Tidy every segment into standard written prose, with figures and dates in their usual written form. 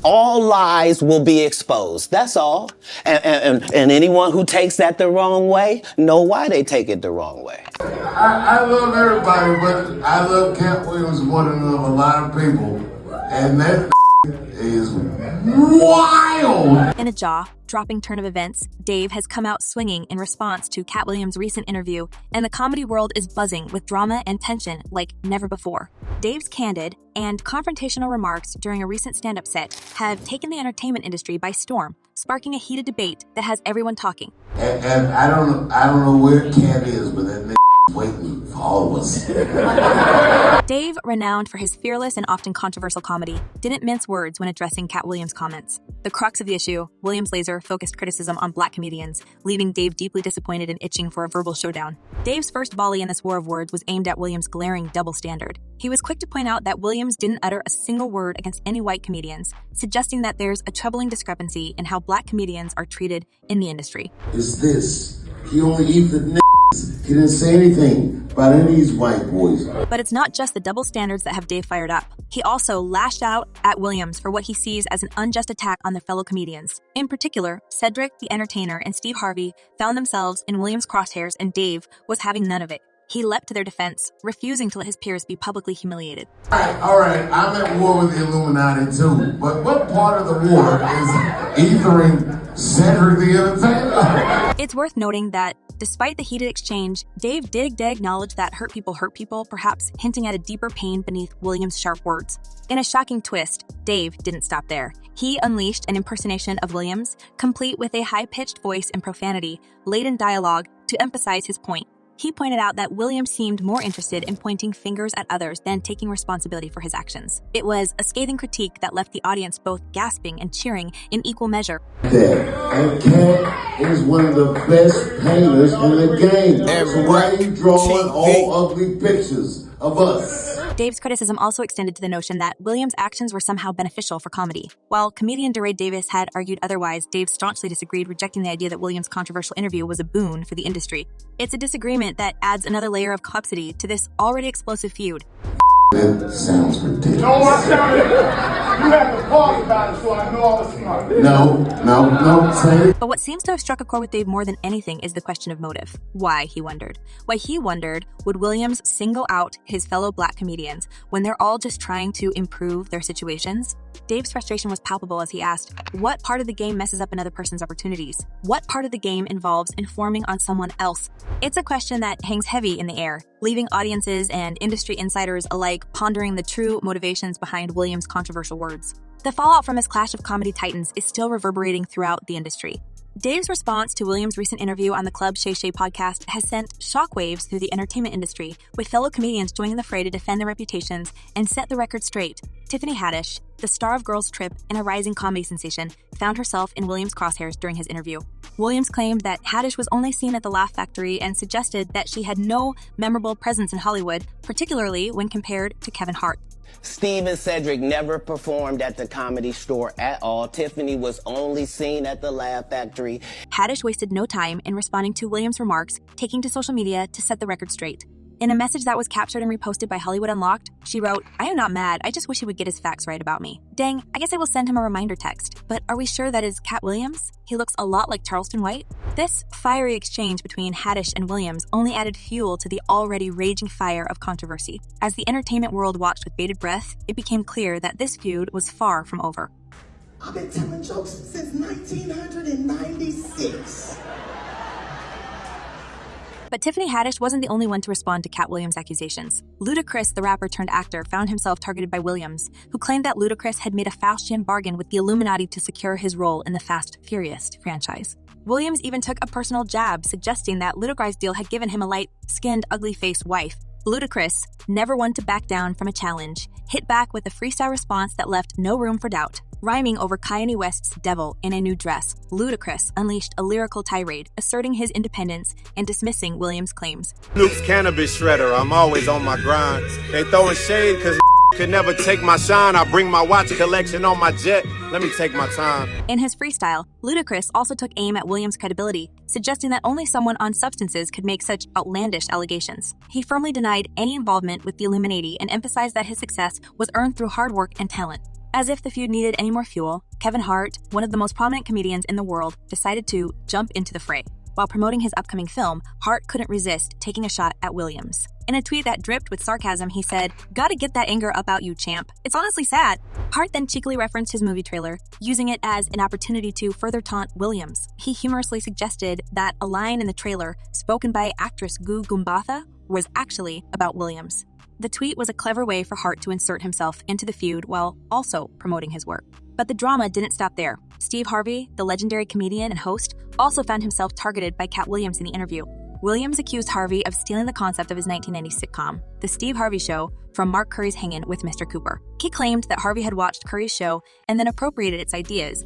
all lies will be exposed. That's all. And anyone who takes that the wrong way, know why they take it the wrong way. I love everybody, but I love Katt Williams more than a lot of people. And that is wild. In a jaw-dropping turn of events, Dave has come out swinging in response to Katt Williams' recent interview, and the comedy world is buzzing with drama and tension like never before. Dave's candid and confrontational remarks during a recent stand-up set have taken the entertainment industry by storm, sparking a heated debate that has everyone talking. And I don't know where Katt is, but that nigga waiting for all of us. Dave, renowned for his fearless and often controversial comedy, didn't mince words when addressing Katt Williams' comments. The crux of the issue, Williams' laser-focused criticism on black comedians, leaving Dave deeply disappointed and itching for a verbal showdown. Dave's first volley in this war of words was aimed at Williams' glaring double standard. He was quick to point out that Williams didn't utter a single word against any white comedians, suggesting that there's a troubling discrepancy in how black comedians are treated in the industry. It's this. He only eats the niggas. He didn't say anything about any of these white boys. But it's not just the double standards that have Dave fired up. He also lashed out at Williams for what he sees as an unjust attack on their fellow comedians. In particular, Cedric the Entertainer and Steve Harvey found themselves in Williams' crosshairs, and Dave was having none of it. He leapt to their defense, refusing to let his peers be publicly humiliated. All right, I'm at war with the Illuminati too, but what part of the war is ethering Cedric the Entertainer? It's worth noting that despite the heated exchange, Dave did acknowledge that hurt people, perhaps hinting at a deeper pain beneath Williams' sharp words. In a shocking twist, Dave didn't stop there. He unleashed an impersonation of Williams, complete with a high-pitched voice and profanity-laden dialogue to emphasize his point. He pointed out that Williams seemed more interested in pointing fingers at others than taking responsibility for his actions. It was a scathing critique that left the audience both gasping and cheering in equal measure. And Katt is one of the best painters in the game. So why are you drawing all ugly pictures of us? Dave's criticism also extended to the notion that Williams' actions were somehow beneficial for comedy. While comedian DeRay Davis had argued otherwise, Dave staunchly disagreed, rejecting the idea that Williams' controversial interview was a boon for the industry. It's a disagreement that adds another layer of complexity to this already explosive feud. That sounds ridiculous. No, I sounded. You had to pause about it, so I know I was smart. No, say it. But what seems to have struck a chord with Dave more than anything is the question of motive. Why, he wondered. Would Williams single out his fellow black comedians when they're all just trying to improve their situations? Dave's frustration was palpable as he asked, what part of the game messes up another person's opportunities? What part of the game involves informing on someone else? It's a question that hangs heavy in the air, leaving audiences and industry insiders alike pondering the true motivations behind Williams' controversial words. The fallout from his clash of comedy titans is still reverberating throughout the industry. Dave's response to Williams' recent interview on the Club Shay podcast has sent shockwaves through the entertainment industry, with fellow comedians joining the fray to defend their reputations and set the record straight. Tiffany Haddish, the star of Girls Trip and a rising comedy sensation, found herself in Williams' crosshairs during his interview. Williams claimed that Haddish was only seen at the Laugh Factory and suggested that she had no memorable presence in Hollywood, particularly when compared to Kevin Hart. Steve and Cedric never performed at the Comedy Store at all. Tiffany was only seen at the Laugh Factory. Haddish wasted no time in responding to Williams' remarks, taking to social media to set the record straight. In a message that was captured and reposted by Hollywood Unlocked, she wrote, "I am not mad, I just wish he would get his facts right about me. Dang, I guess I will send him a reminder text. But are we sure that is Katt Williams? He looks a lot like Charleston White." This fiery exchange between Haddish and Williams only added fuel to the already raging fire of controversy. As the entertainment world watched with bated breath, it became clear that this feud was far from over. I've been telling jokes since 1996. But Tiffany Haddish wasn't the only one to respond to Katt Williams' accusations. Ludacris, the rapper turned actor, found himself targeted by Williams, who claimed that Ludacris had made a Faustian bargain with the Illuminati to secure his role in the Fast Furious franchise. Williams even took a personal jab, suggesting that Ludacris' deal had given him a light-skinned, ugly-faced wife. Ludacris, never one to back down from a challenge, hit back with a freestyle response that left no room for doubt. Rhyming over Kanye West's Devil in a New Dress, Ludacris unleashed a lyrical tirade, asserting his independence and dismissing Williams' claims. Snoop's cannabis shredder, I'm always on my grind. They throwing shade cause could never take my shine. I bring my watch collection on my jet. Let me take my time. In his freestyle, Ludacris also took aim at Williams' credibility, suggesting that only someone on substances could make such outlandish allegations. He firmly denied any involvement with the Illuminati and emphasized that his success was earned through hard work and talent. As if the feud needed any more fuel, Kevin Hart, one of the most prominent comedians in the world, decided to jump into the fray. While promoting his upcoming film, Hart couldn't resist taking a shot at Williams. In a tweet that dripped with sarcasm, he said, "Gotta get that anger up out you, champ. It's honestly sad." Hart then cheekily referenced his movie trailer, using it as an opportunity to further taunt Williams. He humorously suggested that a line in the trailer, spoken by actress Gu Gumbatha, was actually about Williams. The tweet was a clever way for Hart to insert himself into the feud while also promoting his work. But the drama didn't stop there. Steve Harvey, the legendary comedian and host, also found himself targeted by Katt Williams in the interview. Williams accused Harvey of stealing the concept of his 1990 sitcom, The Steve Harvey Show, from Mark Curry's Hangin' with Mr. Cooper. He claimed that Harvey had watched Curry's show and then appropriated its ideas.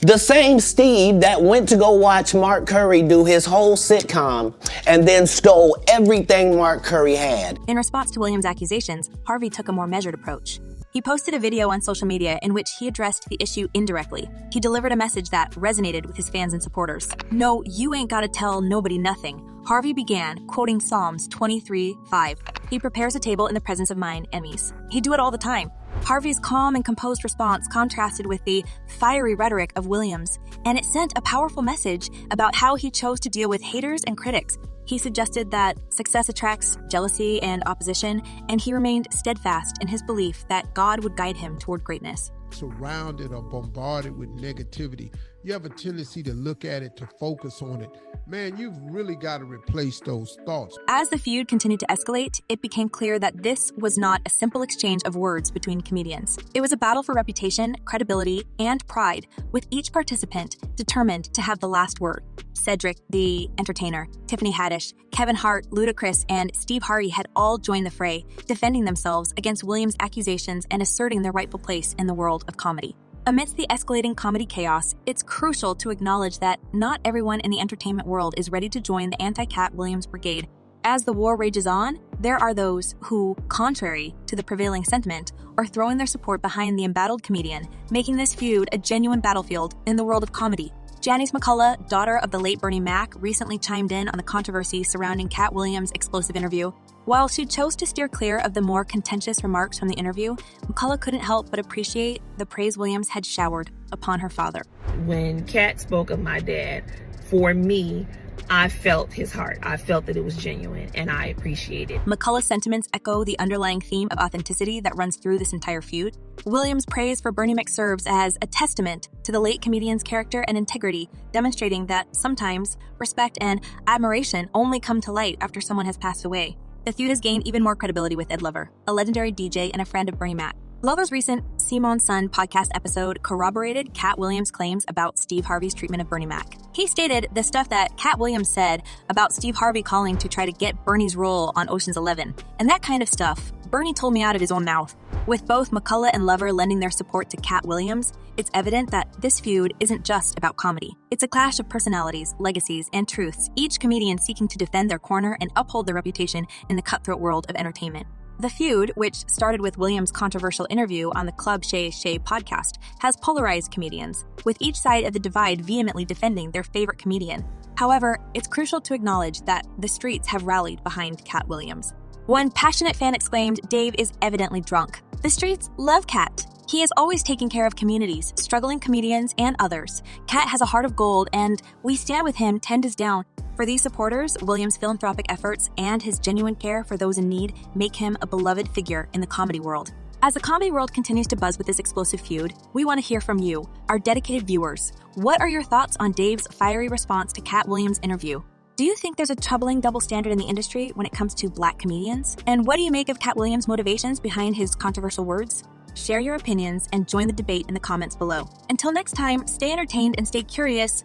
The same Steve that went to go watch Mark Curry do his whole sitcom and then stole everything Mark Curry had. In response to Williams' accusations, Harvey took a more measured approach. He posted a video on social media in which he addressed the issue indirectly. He delivered a message that resonated with his fans and supporters. "No, you ain't gotta tell nobody nothing." Harvey began, quoting Psalms 23:5. He prepares a table in the presence of mine enemies. He'd do it all the time. Harvey's calm and composed response contrasted with the fiery rhetoric of Williams, and it sent a powerful message about how he chose to deal with haters and critics. He suggested that success attracts jealousy and opposition, and he remained steadfast in his belief that God would guide him toward greatness. Surrounded or bombarded with negativity, you have a tendency to look at it, to focus on it. Man, you've really got to replace those thoughts. As the feud continued to escalate, it became clear that this was not a simple exchange of words between comedians. It was a battle for reputation, credibility, and pride, with each participant determined to have the last word. Cedric, the entertainer, Tiffany Haddish, Kevin Hart, Ludacris, and Steve Harvey had all joined the fray, defending themselves against Williams' accusations and asserting their rightful place in the world of comedy. Amidst the escalating comedy chaos, it's crucial to acknowledge that not everyone in the entertainment world is ready to join the anti-Katt Williams brigade. As the war rages on, there are those who, contrary to the prevailing sentiment, are throwing their support behind the embattled comedian, making this feud a genuine battlefield in the world of comedy. Janice McCullough, daughter of the late Bernie Mac, recently chimed in on the controversy surrounding Katt Williams' explosive interview. While she chose to steer clear of the more contentious remarks from the interview, McCullough couldn't help but appreciate the praise Williams had showered upon her father. When Katt spoke of my dad, for me, I felt his heart. I felt that it was genuine, and I appreciate it. McCullough's sentiments echo the underlying theme of authenticity that runs through this entire feud. Williams' praise for Bernie Mac serves as a testament to the late comedian's character and integrity, demonstrating that sometimes respect and admiration only come to light after someone has passed away. The feud has gained even more credibility with Ed Lover, a legendary DJ and a friend of Bernie Mac. Lover's recent Simon's Son podcast episode corroborated Katt Williams' claims about Steve Harvey's treatment of Bernie Mac. He stated the stuff that Katt Williams said about Steve Harvey calling to try to get Bernie's role on Ocean's 11. And that kind of stuff, Bernie told me out of his own mouth. With both McCullough and Lover lending their support to Katt Williams, it's evident that this feud isn't just about comedy. It's a clash of personalities, legacies, and truths, each comedian seeking to defend their corner and uphold their reputation in the cutthroat world of entertainment. The feud, which started with Williams' controversial interview on the Club Shay podcast, has polarized comedians, with each side of the divide vehemently defending their favorite comedian. However, it's crucial to acknowledge that the streets have rallied behind Katt Williams. One passionate fan exclaimed, "Dave is evidently drunk." The streets love Katt. He is always taking care of communities, struggling comedians, and others. Katt has a heart of gold, and we stand with him 10 days down. For these supporters, Williams' philanthropic efforts and his genuine care for those in need make him a beloved figure in the comedy world. As the comedy world continues to buzz with this explosive feud, we want to hear from you, our dedicated viewers. What are your thoughts on Dave's fiery response to Katt Williams' interview? Do you think there's a troubling double standard in the industry when it comes to Black comedians? And what do you make of Katt Williams' motivations behind his controversial words? Share your opinions and join the debate in the comments below. Until next time, stay entertained and stay curious.